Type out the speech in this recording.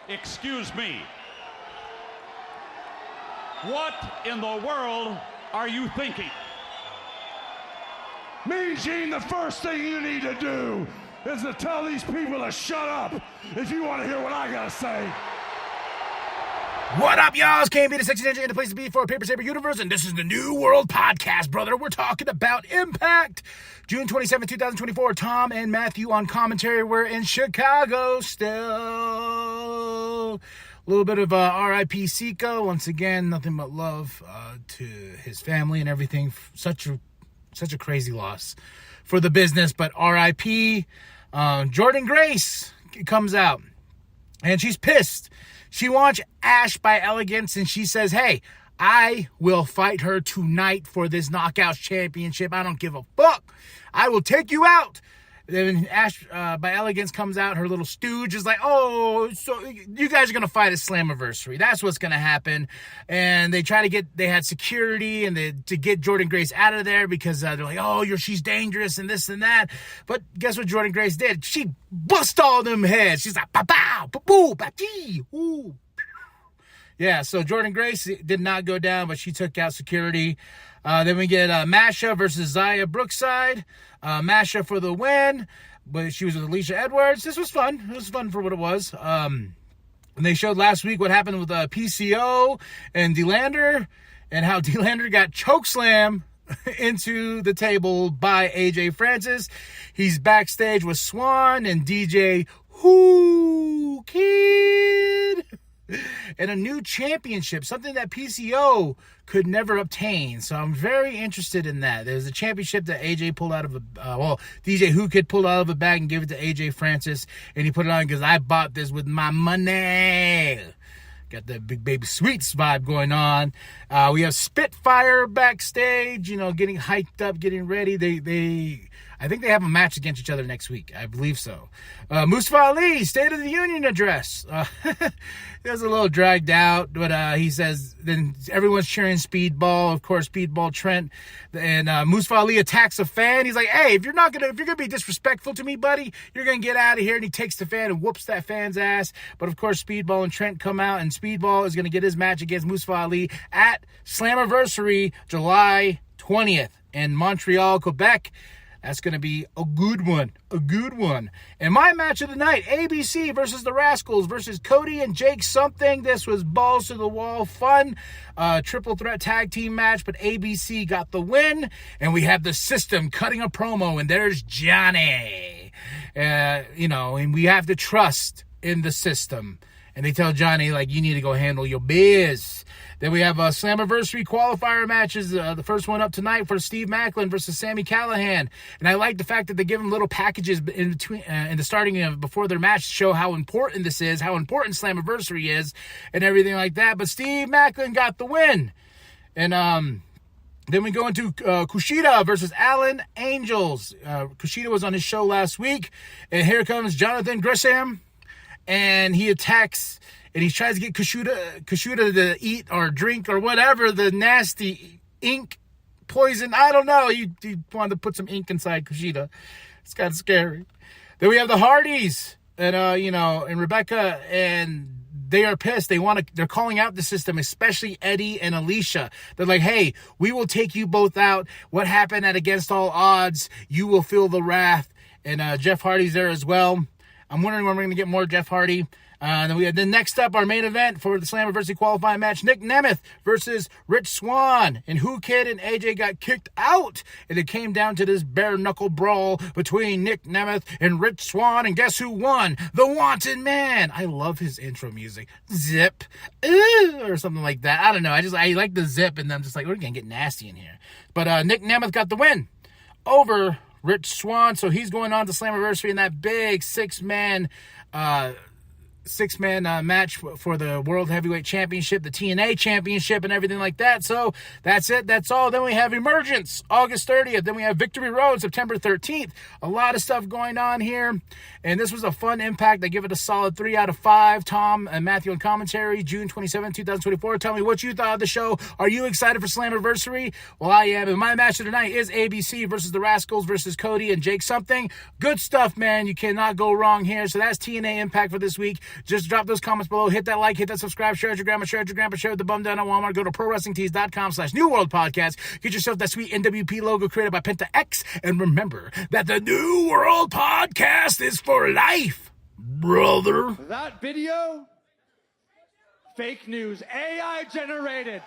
Excuse me. What in the world are you thinking? Mean Gene, the first thing you need to do is to tell these people to shut up if you want to hear what I gotta say. What up, y'all? It's KMB, the Sexy Ninja, in the place to be for a Paper Saber universe, and this is the New World Podcast, brother. We're talking about iMPACT. June 27, 2024, Tom and Matthew on commentary. We're in Chicago still. A little bit of R.I.P. Seiko. Once again, nothing but love to his family and everything. Such a crazy loss for the business, but R.I.P. Jordan Grace comes out, and she's pissed. She wants Ash by Elegance, and she says, hey, I will fight her tonight for this Knockouts Championship. I don't give a fuck. I will take you out. Then Ash by Elegance comes out. Her little stooge is like, oh, so you guys are going to fight at Slammiversary. That's what's going to happen. And they had security and to get Jordan Grace out of there because they're like, oh, she's dangerous and this and that. But guess what Jordan Grace did? She bust all them heads. She's like, ba-bow, ba-boo, ba-dee, ooh. Yeah, so Jordan Grace did not go down, but she took out security. Then we get Masha versus Zaya Brookside. Masha for the win, but she was with Alicia Edwards. This was fun. It was fun for what it was. And they showed last week what happened with PCO and DeLander and how DeLander got chokeslam into the table by AJ Francis. He's backstage with Swan and DJ Who Kid. And a new championship, something that PCO could never obtain. So I'm very interested in that. There's a championship that AJ pulled out of DJ Who Kid pulled out of a bag and gave it to AJ Francis, and he put it on because I bought this with my money. Got the Big Baby Sweets vibe going on. We have Spitfire backstage, getting hyped up, getting ready. I think they have a match against each other next week. I believe so. Mustafa Ali, State of the Union address. It was a little dragged out, but he says, then everyone's cheering Speedball. Of course, Speedball Trent. And Mustafa Ali attacks a fan. He's like, hey, if you're gonna be disrespectful to me, buddy, you're gonna get out of here. And he takes the fan and whoops that fan's ass. But of course, Speedball and Trent come out, and Speedball is gonna get his match against Mustafa Ali at Slammiversary, July 20th in Montreal, Quebec. That's going to be a good one. And my match of the night, ABC versus the Rascals versus Cody and Jake something. This was balls to the wall, fun, triple threat tag team match, but ABC got the win. And we have the System cutting a promo, and there's Johnny. And we have to trust in the System. And they tell Johnny, you need to go handle your biz. Then we have Slammiversary qualifier matches. The first one up tonight for Steve Macklin versus Sami Callihan. And I like the fact that they give them little packages in between, in the starting of before their match to show how important this is, how important Slammiversary is, and everything like that. But Steve Macklin got the win. And then we go into Kushida versus Alan Angels. Kushida was on his show last week. And here comes Jonathan Gresham. And he attacks, and he tries to get Kushida to eat or drink or whatever, the nasty ink poison. I don't know. He wanted to put some ink inside Kushida. It's kind of scary. Then we have the Hardys, and and Rebecca, and they are pissed. They're calling out the System, especially Eddie and Alicia. They're like, hey, we will take you both out. What happened at Against All Odds? You will feel the wrath. And Jeff Hardy's there as well. I'm wondering when we're going to get more Jeff Hardy. Then next up, our main event for the Slammiversary qualifying match, Nick Nemeth versus Rich Swann. And Who Kid and AJ got kicked out. And it came down to this bare-knuckle brawl between Nick Nemeth and Rich Swann. And guess who won? The Wanted Man. I love his intro music. Zip. Or something like that. I don't know. I like the zip, and I'm just like, we're going to get nasty in here. But Nick Nemeth got the win over Rich Swann, so he's going on to Slammiversary in that big six-man match for the World Heavyweight Championship, the TNA Championship, and everything like that. So that's it. That's all. Then we have Emergence, August 30th. Then we have Victory Road, September 13th. A lot of stuff going on here. And this was a fun impact. I give it a solid 3 out of 5. Tom and Matthew on commentary, June 27, 2024. Tell me what you thought of the show. Are you excited for Slammiversary? Well, I am. And my match of the night is ABC versus the Rascals versus Cody and Jake something. Good stuff, man. You cannot go wrong here. So that's TNA Impact for this week. Just drop those comments below. Hit that like, hit that subscribe, share it with your grandma, share it with your grandpa, share it with the bum down at Walmart. Go to ProWrestlingTees.com/New World Podcast. Get yourself that sweet nWp logo created by Penta X. And remember that the New World Podcast is for life, brother. That video, fake news, AI generated.